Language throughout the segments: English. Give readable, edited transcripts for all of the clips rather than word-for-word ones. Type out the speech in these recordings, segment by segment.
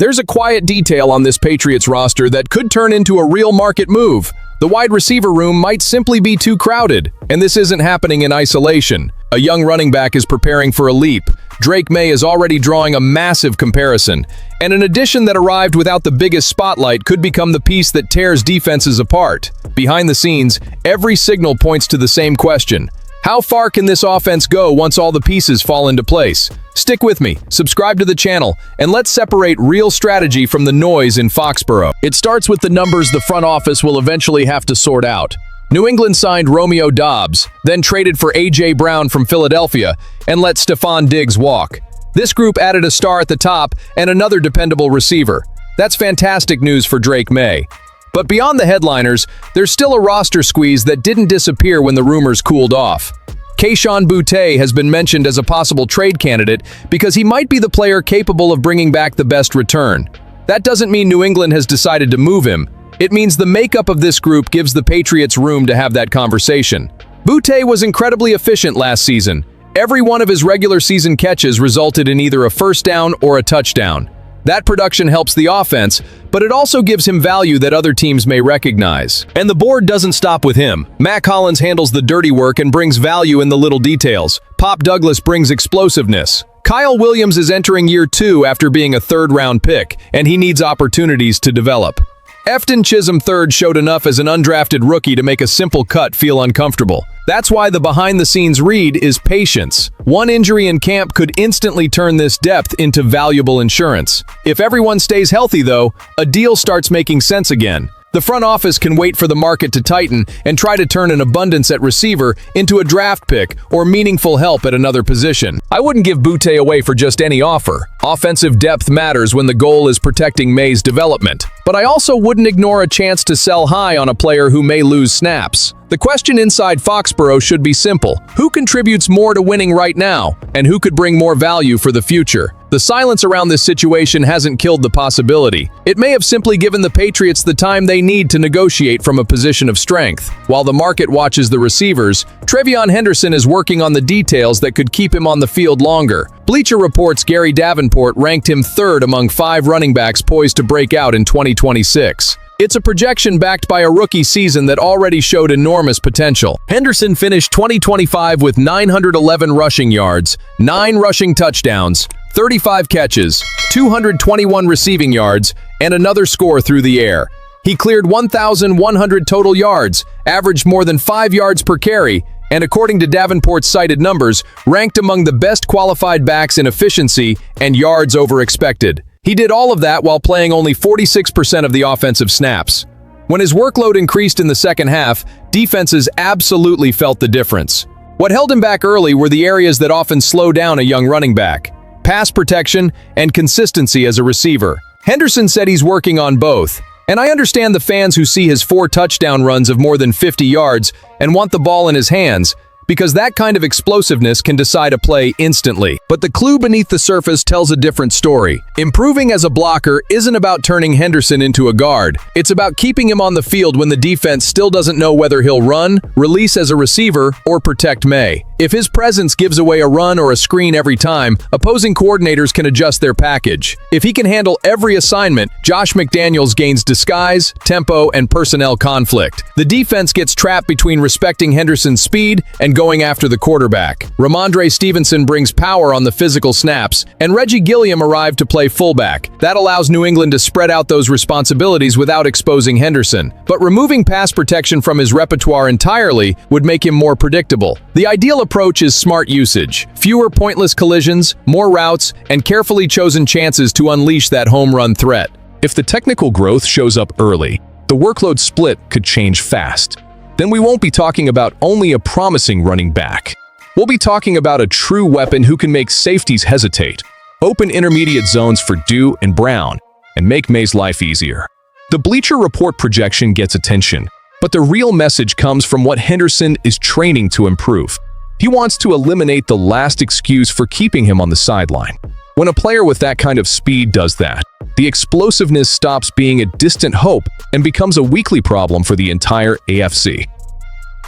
There's a quiet detail on this Patriots roster that could turn into a real market move. The wide receiver room might simply be too crowded, and this isn't happening in isolation. A young running back is preparing for a leap. Drake Maye is already drawing a massive comparison, and an addition that arrived without the biggest spotlight could become the piece that tears defenses apart. Behind the scenes, every signal points to the same question. How far can this offense go once all the pieces fall into place? Stick with me, subscribe to the channel, and let's separate real strategy from the noise in Foxborough. It starts with the numbers the front office will eventually have to sort out. New England signed Romeo Doubs, then traded for A.J. Brown from Philadelphia, and let Stefon Diggs walk. This group added a star at the top and another dependable receiver. That's fantastic news for Drake Maye. But beyond the headliners, there's still a roster squeeze that didn't disappear when the rumors cooled off. Kayshon Boutte has been mentioned as a possible trade candidate because he might be the player capable of bringing back the best return. That doesn't mean New England has decided to move him. It means the makeup of this group gives the Patriots room to have that conversation. Boutte was incredibly efficient last season. Every one of his regular season catches resulted in either a first down or a touchdown. That production helps the offense, but it also gives him value that other teams may recognize. And the board doesn't stop with him. Mac Hollins handles the dirty work and brings value in the little details. Pop Douglas brings explosiveness. Kyle Williams is entering year 2 after being a third-round pick, and he needs opportunities to develop. Efton Chisholm III showed enough as an undrafted rookie to make a simple cut feel uncomfortable. That's why the behind-the-scenes read is patience. One injury in camp could instantly turn this depth into valuable insurance. If everyone stays healthy, though, a deal starts making sense again. The front office can wait for the market to tighten and try to turn an abundance at receiver into a draft pick or meaningful help at another position. I wouldn't give Boutte away for just any offer. Offensive depth matters when the goal is protecting Maye's development. But I also wouldn't ignore a chance to sell high on a player who may lose snaps. The question inside Foxborough should be simple. Who contributes more to winning right now, and who could bring more value for the future? The silence around this situation hasn't killed the possibility. It may have simply given the Patriots the time they need to negotiate from a position of strength. While the market watches the receivers, TreVeyon Henderson is working on the details that could keep him on the field longer. Bleacher Report's Gary Davenport ranked him 3rd among 5 running backs poised to break out in 2026. It's a projection backed by a rookie season that already showed enormous potential. Henderson finished 2025 with 911 rushing yards, 9 rushing touchdowns, 35 catches, 221 receiving yards, and another score through the air. He cleared 1,100 total yards, averaged more than 5 yards per carry, and according to Davenport's cited numbers, ranked among the best qualified backs in efficiency and yards over expected. He did all of that while playing only 46% of the offensive snaps. When his workload increased in the second half, defenses absolutely felt the difference. What held him back early were the areas that often slow down a young running back: pass protection and consistency as a receiver. Henderson said he's working on both, and I understand the fans who see his 4 touchdown runs of more than 50 yards and want the ball in his hands, because that kind of explosiveness can decide a play instantly. But the clue beneath the surface tells a different story. Improving as a blocker isn't about turning Henderson into a guard. It's about keeping him on the field when the defense still doesn't know whether he'll run, release as a receiver, or protect Maye. If his presence gives away a run or a screen every time, opposing coordinators can adjust their package. If he can handle every assignment, Josh McDaniels gains disguise, tempo, and personnel conflict. The defense gets trapped between respecting Henderson's speed and going after the quarterback. Ramondre Stevenson brings power on the physical snaps, and Reggie Gilliam arrived to play fullback. That allows New England to spread out those responsibilities without exposing Henderson. But removing pass protection from his repertoire entirely would make him more predictable. The ideal approach is smart usage. Fewer pointless collisions, more routes, and carefully chosen chances to unleash that home run threat. If the technical growth shows up early, the workload split could change fast. Then we won't be talking about only a promising running back. We'll be talking about a true weapon who can make safeties hesitate, open intermediate zones for Dew and Brown, and make Maye's life easier. The Bleacher Report projection gets attention, but the real message comes from what Henderson is training to improve. He wants to eliminate the last excuse for keeping him on the sideline. When a player with that kind of speed does that, the explosiveness stops being a distant hope and becomes a weekly problem for the entire AFC.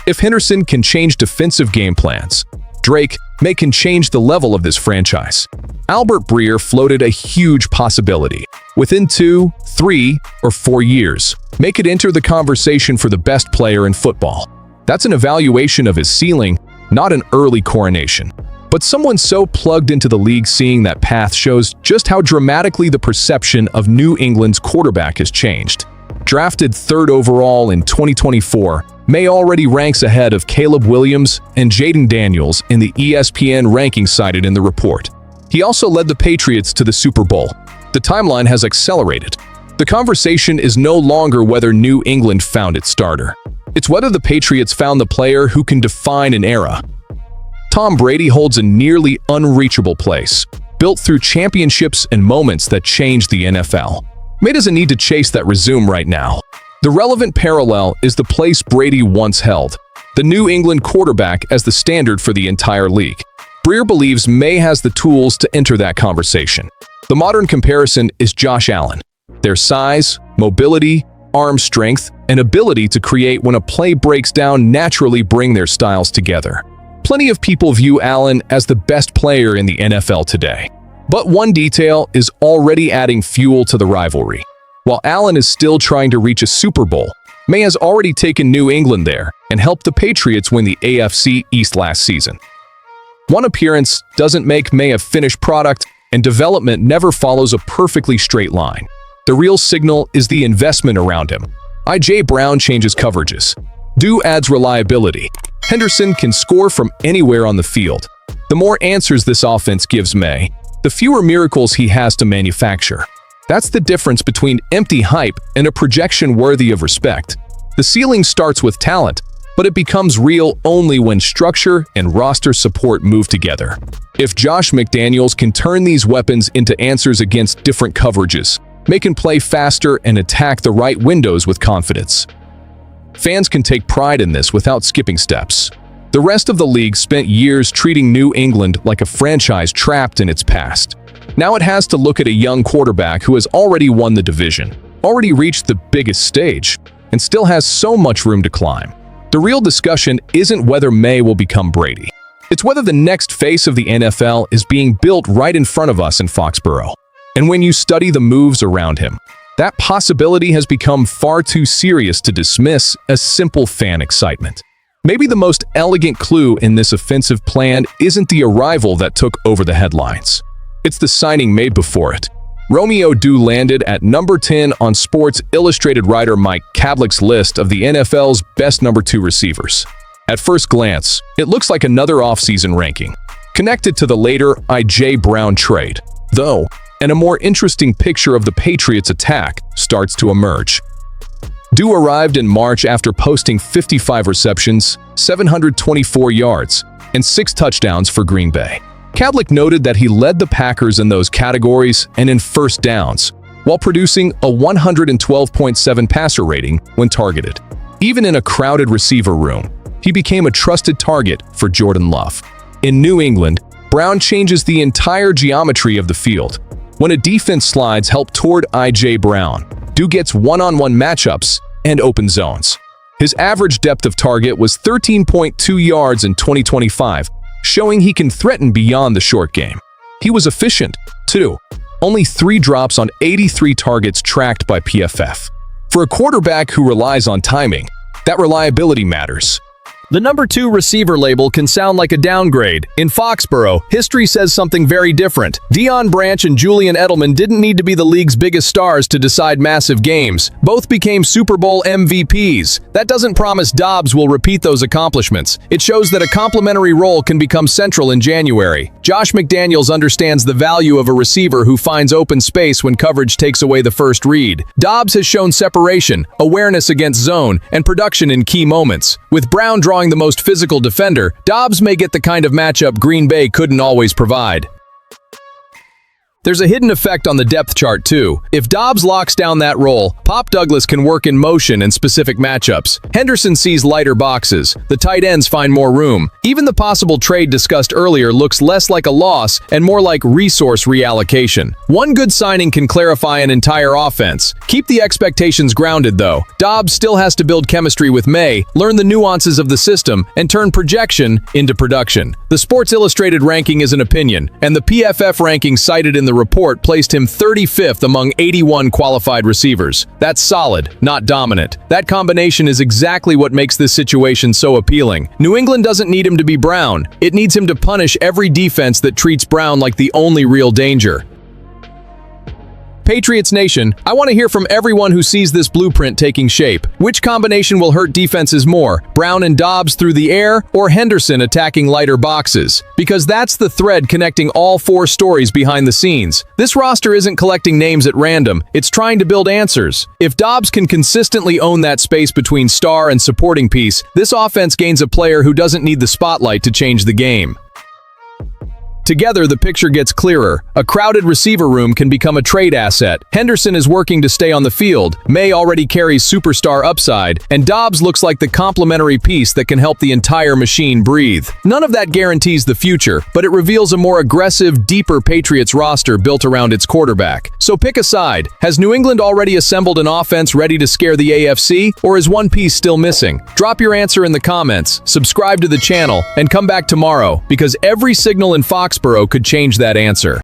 If Henderson can change defensive game plans, Drake May can change the level of this franchise. Albert Breer floated a huge possibility. Within 2, 3, or 4 years, May could enter the conversation for the best player in football. That's an evaluation of his ceiling, not an early coronation. But someone so plugged into the league seeing that path shows just how dramatically the perception of New England's quarterback has changed. Drafted 3rd overall in 2024, May already ranks ahead of Caleb Williams and Jaden Daniels in the ESPN ranking cited in the report. He also led the Patriots to the Super Bowl. The timeline has accelerated. The conversation is no longer whether New England found its starter. It's whether the Patriots found the player who can define an era. Tom Brady holds a nearly unreachable place, built through championships and moments that changed the NFL. May doesn't need to chase that resume right now. The relevant parallel is the place Brady once held, the New England quarterback as the standard for the entire league. Breer believes May has the tools to enter that conversation. The modern comparison is Josh Allen. Their size, mobility, arm strength, and ability to create when a play breaks down naturally bring their styles together. Plenty of people view Allen as the best player in the NFL today. But one detail is already adding fuel to the rivalry. While Allen is still trying to reach a Super Bowl, May has already taken New England there and helped the Patriots win the AFC East last season. One appearance doesn't make May a finished product, and development never follows a perfectly straight line. The real signal is the investment around him. I.J. Brown changes coverages. Dew adds reliability. Henderson can score from anywhere on the field. The more answers this offense gives May, the fewer miracles he has to manufacture. That's the difference between empty hype and a projection worthy of respect. The ceiling starts with talent, but it becomes real only when structure and roster support move together. If Josh McDaniels can turn these weapons into answers against different coverages, May can play faster and attack the right windows with confidence. Fans can take pride in this without skipping steps. The rest of the league spent years treating New England like a franchise trapped in its past. Now it has to look at a young quarterback who has already won the division, already reached the biggest stage, and still has so much room to climb. The real discussion isn't whether May will become Brady. It's whether the next face of the NFL is being built right in front of us in Foxborough. And when you study the moves around him, that possibility has become far too serious to dismiss as simple fan excitement. Maybe the most elegant clue in this offensive plan isn't the arrival that took over the headlines. It's the signing made before it. Romeo Doubs landed at number 10 on Sports Illustrated writer Mike Vrabel's list of the NFL's best number 2 receivers. At first glance, it looks like another offseason ranking, connected to the later I.J. Brown trade, though, and a more interesting picture of the Patriots' attack starts to emerge. Doubs arrived in March after posting 55 receptions, 724 yards, and 6 touchdowns for Green Bay. Vrabel noted that he led the Packers in those categories and in first downs, while producing a 112.7 passer rating when targeted. Even in a crowded receiver room, he became a trusted target for Jordan Love. In New England, Brown changes the entire geometry of the field. When a defense slides help toward I.J. Brown, Doubs gets one-on-one matchups and open zones. His average depth of target was 13.2 yards in 2025, showing he can threaten beyond the short game. He was efficient, too. Only 3 drops on 83 targets tracked by PFF. For a quarterback who relies on timing, that reliability matters. The number 2 receiver label can sound like a downgrade. In Foxborough, history says something very different. Deion Branch and Julian Edelman didn't need to be the league's biggest stars to decide massive games. Both became Super Bowl MVPs. That doesn't promise Doubs will repeat those accomplishments. It shows that a complementary role can become central in January. Josh McDaniels understands the value of a receiver who finds open space when coverage takes away the first read. Doubs has shown separation, awareness against zone, and production in key moments. With Brown drawing the most physical defender, Doubs may get the kind of matchup Green Bay couldn't always provide. There's a hidden effect on the depth chart too. If Doubs locks down that role, Pop Douglas can work in motion in specific matchups. Henderson sees lighter boxes. The tight ends find more room. Even the possible trade discussed earlier looks less like a loss and more like resource reallocation. One good signing can clarify an entire offense. Keep the expectations grounded though. Doubs still has to build chemistry with Maye, learn the nuances of the system, and turn projection into production. The Sports Illustrated ranking is an opinion, and the PFF ranking cited in the report placed him 35th among 81 qualified receivers. That's solid, not dominant. That combination is exactly what makes this situation so appealing. New England doesn't need him to be Brown. It needs him to punish every defense that treats Brown like the only real danger. Patriots Nation, I want to hear from everyone who sees this blueprint taking shape. Which combination will hurt defenses more? Brown and Doubs through the air, or Henderson attacking lighter boxes? Because that's the thread connecting all four stories behind the scenes. This roster isn't collecting names at random, it's trying to build answers. If Doubs can consistently own that space between star and supporting piece, this offense gains a player who doesn't need the spotlight to change the game. Together, the picture gets clearer. A crowded receiver room can become a trade asset. Henderson is working to stay on the field. Maye already carries superstar upside, and Doubs looks like the complementary piece that can help the entire machine breathe. None of that guarantees the future, but it reveals a more aggressive, deeper Patriots roster built around its quarterback. So pick a side. Has New England already assembled an offense ready to scare the AFC, or is one piece still missing? Drop your answer in the comments, subscribe to the channel, and come back tomorrow, because every signal in Foxborough could change that answer.